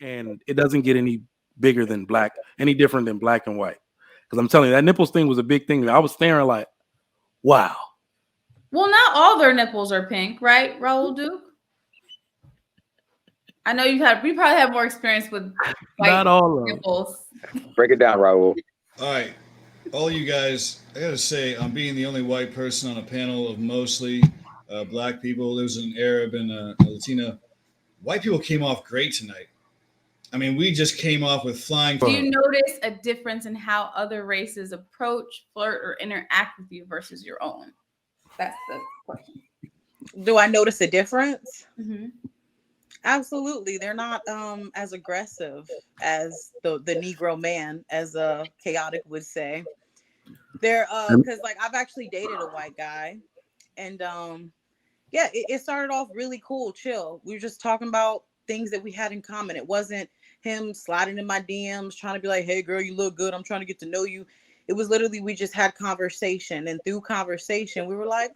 and it doesn't get any bigger than black, any different than black and white. Because I'm telling you, that nipples thing was a big thing. I was staring like, wow. Well, not all their nipples are pink, right, Raul Duke? I know you probably have more experience with white Not all of them. nipples. Break it down, Raul. All right, all you guys, I gotta say, I'm being the only white person on a panel of mostly black people. There was an Arab and a Latina. White people came off great tonight. I mean, we just came off with flying. Do you notice a difference in how other races approach, flirt, or interact with you versus your own? That's the question. Do I notice a difference? Mm-hmm. Absolutely. They're not as aggressive as the Negro man, as Chaotic would say. They're because like I've actually dated a white guy, and yeah, it started off really cool, chill. We were just talking about things that we had in common. It wasn't him sliding in my DMs trying to be like, hey girl, you look good, I'm trying to get to know you. It was literally, we just had conversation, and through conversation we were like,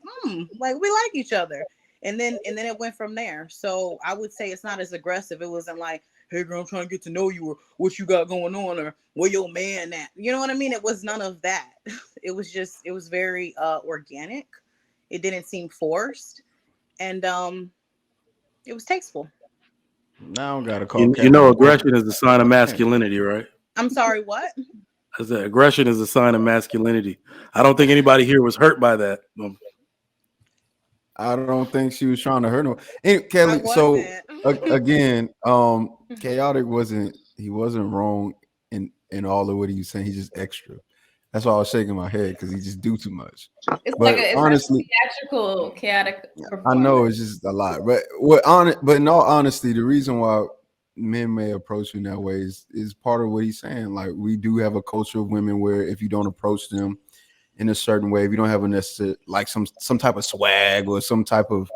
like we like each other. And then it went from there. So I would say it's not as aggressive. It wasn't like, hey girl, I'm trying to get to know you, or what you got going on, or where your man at. You know what I mean? It was none of that. It was very organic. It didn't seem forced. And it was tasteful. Now I gotta call. You know, aggression is a sign of masculinity, right? I'm sorry, what? I said aggression is a sign of masculinity. I don't think anybody here was hurt by that. I don't think she was trying to hurt no. And Kelly, so again, Chaotic wasn't wrong in all of what he was saying. He's just extra. That's why I was shaking my head, because he just do too much. It's but like honestly, theatrical, chaotic performance. I know it's just a lot. But but in all honesty, the reason why men may approach you in that way is part of what he's saying. Like, we do have a culture of women where if you don't approach them in a certain way, if you don't have a necessary, like some type of swag or some type of,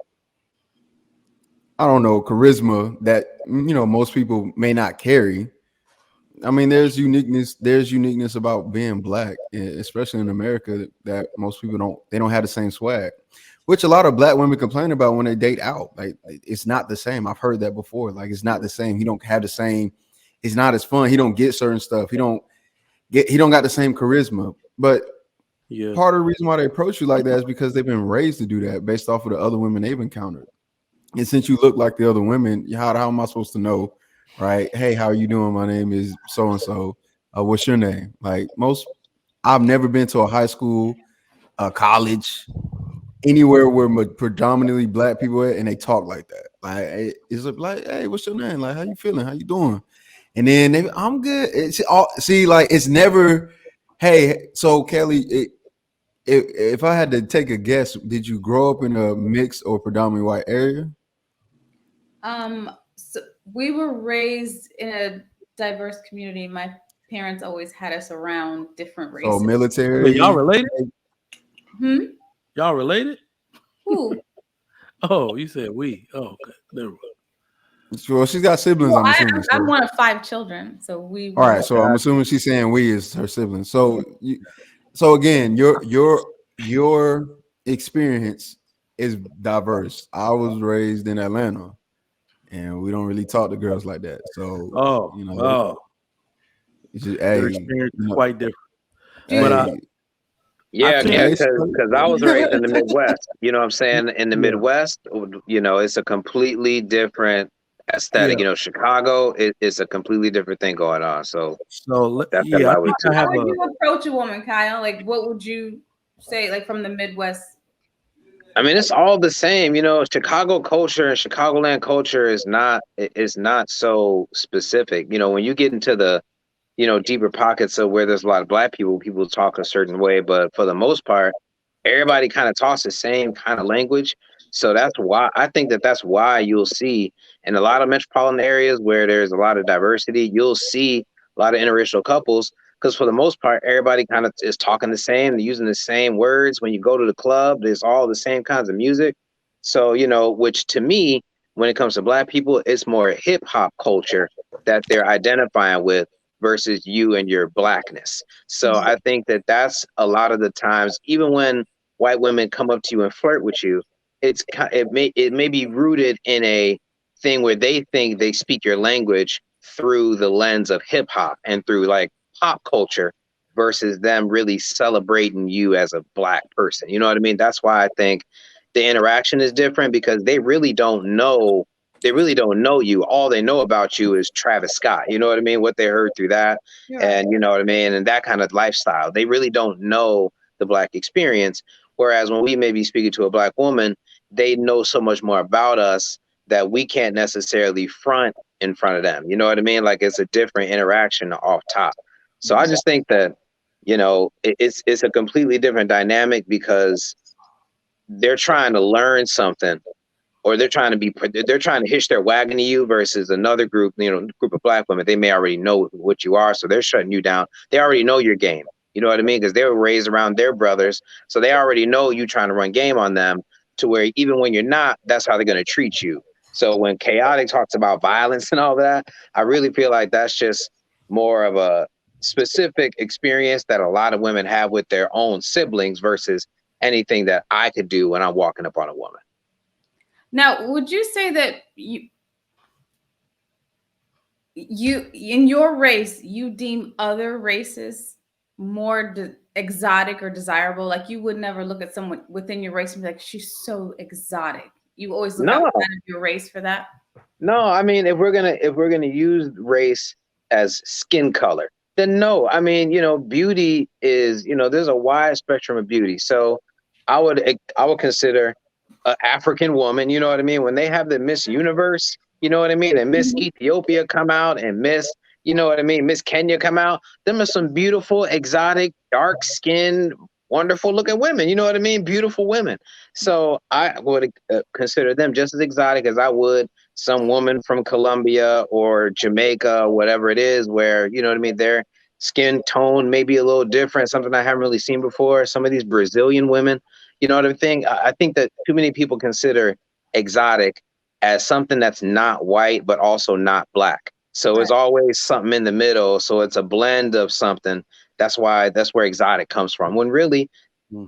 I don't know, charisma that, you know, most people may not carry. I mean, there's uniqueness about being black, especially in America, that most people don't have the same swag, which a lot of black women complain about when they date out. Like, it's not the same. I've heard that before. Like, it's not the same. He don't have the same. It's not as fun. He don't get certain stuff. He don't got the same charisma. But yeah, part of the reason why they approach you like that is because they've been raised to do that based off of the other women they've encountered. And since you look like the other women, how am I supposed to know? Right? Hey, how are you doing? My name is so and so. What's your name? Like, I've never been to a high school, a college, anywhere where predominantly black people at, and they talk like that. Like, it's like, hey, what's your name? Like, how you feeling? How you doing? And then I'm good. It's never, hey. So Kelly, if I had to take a guess, did you grow up in a mixed or predominantly white area? So we were raised in a diverse community. My parents always had us around different races. Oh, military. Wait, y'all related? Y'all related? Who? Oh, you said we. Oh, okay. Never mind. Well, she's got siblings. Well, I'm assuming. I'm one of 5 children, so we. All right, so I'm assuming she's saying we is her siblings. So, again, your experience is diverse. I was raised in Atlanta, and we don't really talk to girls like that. So, it's just, your experience is quite different. But yeah, because I was raised in the Midwest. You know what I'm saying? In the Midwest, you know, it's a completely different aesthetic. Yeah. You know, Chicago is a completely different thing going on. So that's how would you approach a woman, Kyle? Like, what would you say, like, from the Midwest? I mean, it's all the same. You know, Chicago culture and Chicagoland culture is not so specific. You know, when you get into the, you know, deeper pockets of where there's a lot of black people talk a certain way, but for the most part, everybody kind of talks the same kind of language. So that's why I think that's why you'll see in a lot of metropolitan areas where there's a lot of diversity, you'll see a lot of interracial couples, because for the most part, everybody kind of is talking the same, they're using the same words. When you go to the club, there's all the same kinds of music. So, you know, which to me, when it comes to black people, it's more hip hop culture that they're identifying with versus you and your blackness. So I think that's a lot of the times, even when white women come up to you and flirt with you, it may be rooted in a thing where they think they speak your language through the lens of hip hop and through like pop culture versus them really celebrating you as a black person. You know what I mean? That's why I think the interaction is different, because they really don't know. They really don't know you. All they know about you is Travis Scott. You know what I mean? What they heard through that, and you know what I mean, and that kind of lifestyle. They really don't know the black experience. Whereas when we may be speaking to a black woman, they know so much more about us that we can't necessarily front in front of them. You know what I mean? Like, it's a different interaction off top. So I just think that, you know, it's a completely different dynamic, because they're trying to learn something, or they're trying to hitch their wagon to you, versus another group, you know, group of black women. They may already know what you are, so they're shutting you down. They already know your game. You know what I mean? Because they were raised around their brothers, so they already know you trying to run game on them, to where even when you're not, that's how they're going to treat you. So when Chaotic talks about violence and all that, I really feel like that's just more of a specific experience that a lot of women have with their own siblings, versus anything that I could do when I'm walking up on a woman. Now, would you say that you in your race, you deem other races more exotic or desirable? Like, you would never look at someone within your race and be like, she's so exotic. You always look outside of your race for that? No, I mean, if we're gonna use race as skin color, then no. I mean, you know, beauty is, you know, there's a wide spectrum of beauty. So I would consider an African woman, you know what I mean? When they have the Miss Universe, you know what I mean? And Miss Ethiopia come out, and Miss, you know what I mean, Miss Kenya come out. Them are some beautiful, exotic, dark skinned, wonderful looking women. You know what I mean? Beautiful women. So I would consider them just as exotic as I would some woman from Colombia or Jamaica, or whatever it is, where, you know what I mean, their skin tone may be a little different, something I haven't really seen before. Some of these Brazilian women, you know what I think? I think that too many people consider exotic as something that's not white, but also not black. So it's always something in the middle. So it's a blend of something. That's where exotic comes from. When really,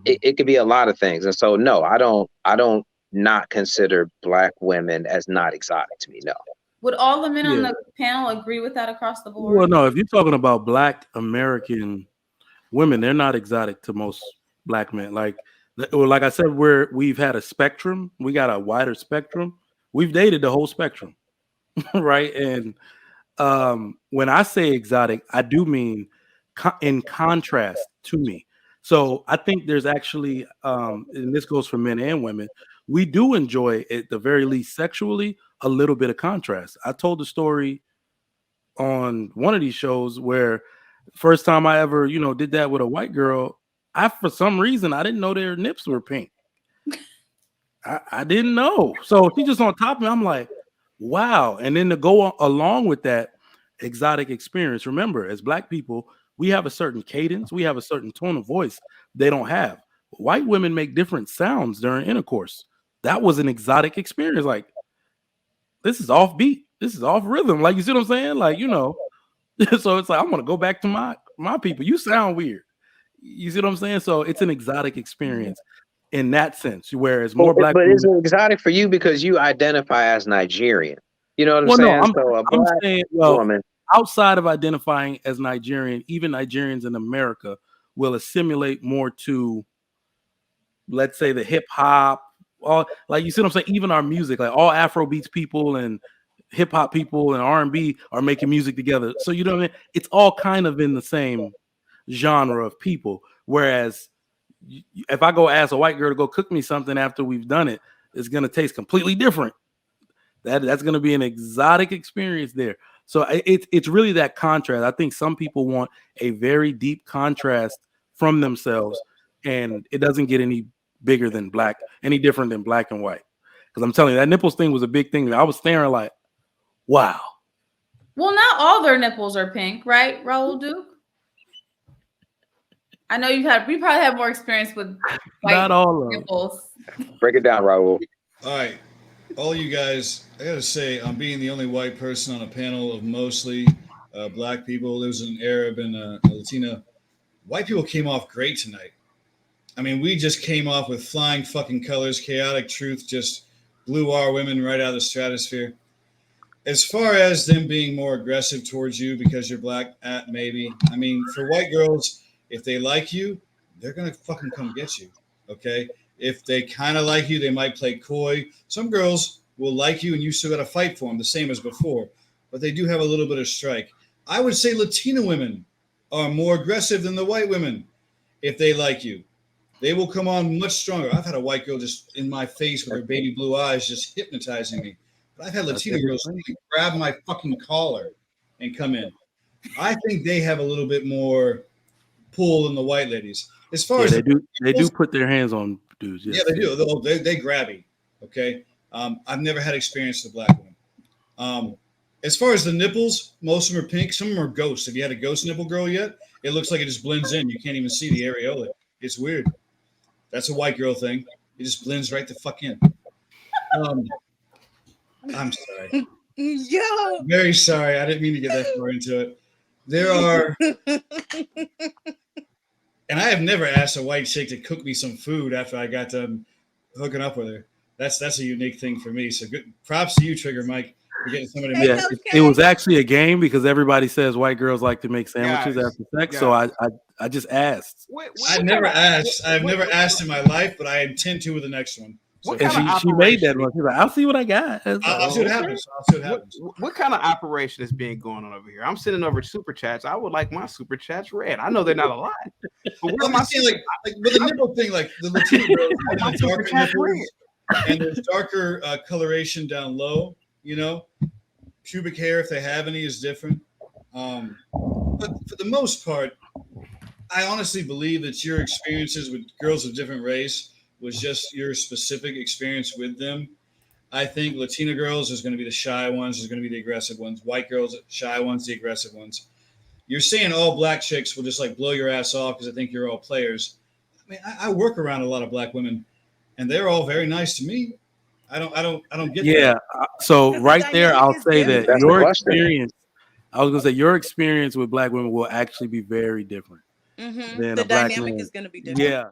it could be a lot of things. And so, no, I don't not consider black women as not exotic to me. No. Would all the men on the panel agree with that across the board? Well, no, if you're talking about black American women, they're not exotic to most black men. Like I said, we've had a spectrum. We got a wider spectrum. We've dated the whole spectrum, right? And when I say exotic, I do mean in contrast to me. So I think there's actually, and this goes for men and women, we do enjoy, at the very least sexually, a little bit of contrast. I told the story on one of these shows where first time I ever, did that with a white girl, for some reason, I didn't know their nips were pink. I didn't know. So she just on top of me, I'm like, wow. And then to go along with that exotic experience, remember, as black people, we have a certain cadence, we have a certain tone of voice they don't have. White women make different sounds during intercourse. That was an exotic experience. Like, this is off beat. This is off rhythm. Like, you see what I'm saying? Like, so it's like, I'm going to go back to my people. You sound weird. You see what I'm saying? So it's an exotic experience in that sense, whereas more black but women, is it exotic for you because you identify as Nigerian? You know what I'm saying? No, So I'm saying, woman, outside of identifying as Nigerian, even Nigerians in America will assimilate more to, let's say, the hip hop, all, like, you see what I'm saying? Even our music, like all Afro beats people and hip hop people and R&B are making music together. So you know what I mean? It's all kind of in the same genre of people. Whereas if I go ask a white girl to go cook me something after we've done it, it's going to taste completely different. That's going to be an exotic experience there. So it's really that contrast. I think some people want a very deep contrast from themselves, and it doesn't get any bigger than any different than black and white. Because I'm telling you, that nipples thing was a big thing. I was staring like, wow. Well, not all their nipples are pink, right, Raul Duke? I know we probably have more experience with white not all nipples. Break it down, Raul. All right. All you guys, I gotta say, I'm being the only white person on a panel of mostly black people. There was an Arab and a Latina. White people came off great tonight. I mean, we just came off with flying fucking colors. Chaotic Truth just blew our women right out of the stratosphere. as far as them being more aggressive towards you because you're black, maybe. I mean, for white girls, if they like you, they're gonna fucking come get you. Okay. If they kind of like you, they might play coy. Some girls will like you, and you still got to fight for them, the same as before. But they do have a little bit of strike. I would say Latina women are more aggressive than the white women if they like you. They will come on much stronger. I've had a white girl just in my face with her baby blue eyes just hypnotizing me. But I've had Latina girls grab my fucking collar and come in. I think they have a little bit more pull than the white ladies. As far as they do put their hands on dudes. Yes. Yeah, they do. They grabby. Okay. I've never had experience with black women. As far as the nipples, most of them are pink. Some of them are ghosts. Have you had a ghost nipple girl yet? It looks like it just blends in. You can't even see the areola. It's weird. That's a white girl thing. It just blends right the fuck in. I'm sorry. Yo. Very sorry. I didn't mean to get that far into it. There are, and I have never asked a white chick to cook me some food after I got done hooking up with her. That's a unique thing for me. So good props to you, Trigger Mike, for getting somebody. Yeah, it was actually a game because everybody says white girls like to make sandwiches after sex. So I just asked. I've never asked in my life, but I intend to with the next one. So and she made that one. She's like, I'll see what I got. I'll see what happens. What kind of operation is being going on over here? I'm sitting over super chats. I would like my super chats red. I know they're not a lot. But what am I saying? Like with the nipple thing, like the Latino girls have the darker nipples and there's darker coloration down low. You know, pubic hair, if they have any, is different. But for the most part, I honestly believe that your experiences with girls of different race was just your specific experience with them. I think Latina girls is going to be the shy ones, there's going to be the aggressive ones. White girls, shy ones, the aggressive ones. You're saying all black chicks will just like blow your ass off because I think you're all players. I mean, I work around a lot of black women, and they're all very nice to me. I don't get. Yeah. So right there, I'll say that your experience. I was gonna say your experience with black women will actually be very different. The dynamic is going to be different. Yeah.